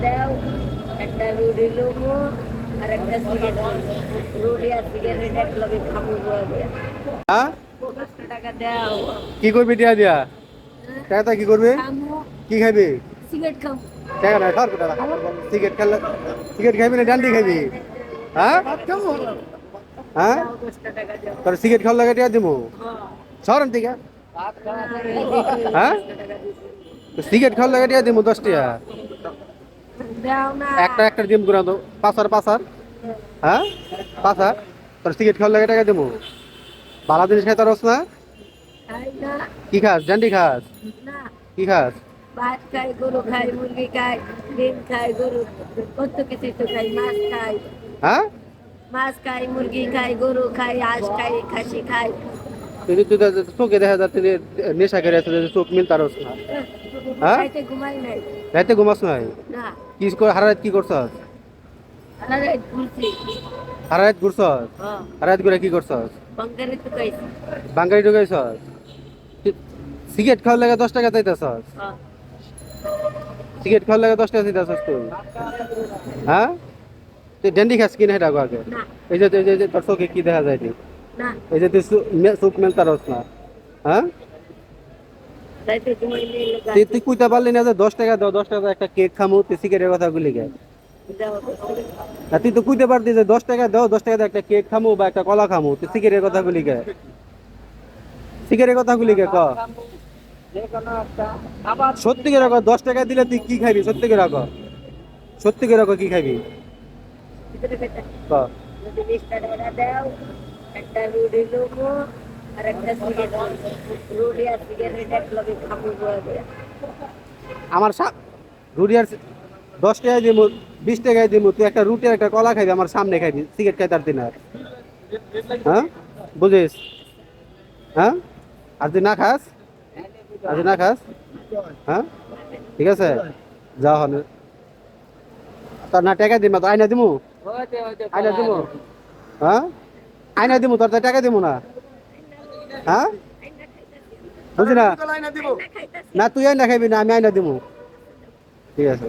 দাও, একটা রুটি লমু আর একটা সিগারেট, রুটি আর সিগারেট একলগে খাবো বলে। হ্যাঁ 5 টাকা দাও। কি করবি টিয়া দিয়া? টাকাটা কি করবি? খামু, কি খাবি? সিগারেট খামু। টাকা নাই খাওয়ার কথা সিগারেট খেলে সিগারেট খাবি না ডান্ডি খাবি? হ্যাঁ হ্যাঁ দাও 10 টাকা দাও। তোর সিগারেট খাওয়ার লাগে টিয়া দিবো সরেন থেকে হ্যাঁ সিগারেট খাওয়ার লাগে টিয়া দিবো 10 টাকা দাও না। একটা দিম করে তো পাঁচার হ্যাঁ পাঁচার তোর সিগারেট খাওয়ার লাগে টাকা দিবো ভালো জিনিস খাই তোর না খাই না। কি খাস ডান্ডি খাস না, কি খাস ভাত খাই, গরু খাই, মুরগি খাই, ডিম খাই, গরু কত কিছু তো খাই, মাছ খাই। হ্যাঁ মাছ খাই, মুরগি খাই, গরু খাই, হাঁস খাই, খাসি খাই। তুই চোখে দেখা যাচ্ছে যে নেশা করে আছে চোখ মিল তার না হ্যাঁ রাইতে ঘুমাই নাই। রাতে ঘুমাস নাই না, কি করে হারাত কি করছস আরে ঘুরছি। হারাত ঘুরছস হ্যাঁ, হারাত ঘুরে কি করছস বাঙ্গারে তো খাইছি। বাঙ্গারি ঢুকাইছস সিগারেট খাওয়ার লাগে 10 টাকা চাইতেছস হ্যাঁ, সিগারেট খাওয়ার লাগে 10 টাকা চাইতেছস তুই হ্যাঁ তুই ড্যান্ডি খাস কিনা এটা আগে না, এই যে তোর চোখে কি দেখা যায় তুই না, এই যে তুই চোখ মেল তারস না হ্যাঁ রাইতে ঘুমাই নাই লাগা। তুই কইতে পারলি না যে 10 টাকা দাও 10 টাকা একটা কেক খামু তুই সিগারেটের কথা গুলি গে দাও 10 টাকা। তুই তো কইতে পারতি যে 10 টাকা দাও 10 টাকা দিয়ে একটা কেক খামু বা একটা কলা খামু তুই সিগারেটের কথা গুলি গে সিগারেটের কথা গুলি গে ক সত্যি করে 10 টাকা দিলে তুই কি খাবি সত্যি করে কি খাবি ভিতরে বেটা, ক যদি 20 টাকা দাও, একটা রুটি লমু আর একটা সিগারেট, রুটি আর সিগারেট একলগে খাবো বলে। আমার রুটি আর 10 টাকায় দিমু 20 টাকায় দিমু তুই একটা রুটি আর একটা কলা খাবি আমার সামনে খাবি সিগারেট খাই তার দিন আর হ্যাঁ বুঝিস হ্যাঁ আর তুই না খাস হ্যাঁ ঠিক আছে যা হলে তোর না টাকা দিম না তো আইনা দিমু আইনা দিমু হ্যাঁ আইনা দিমু তোর তো টাকা দিমু না হ্যাঁ বুঝি না খাইতাছি। না তুই আইনা খাইবি না আমি আইনা দিমু ঠিক আছে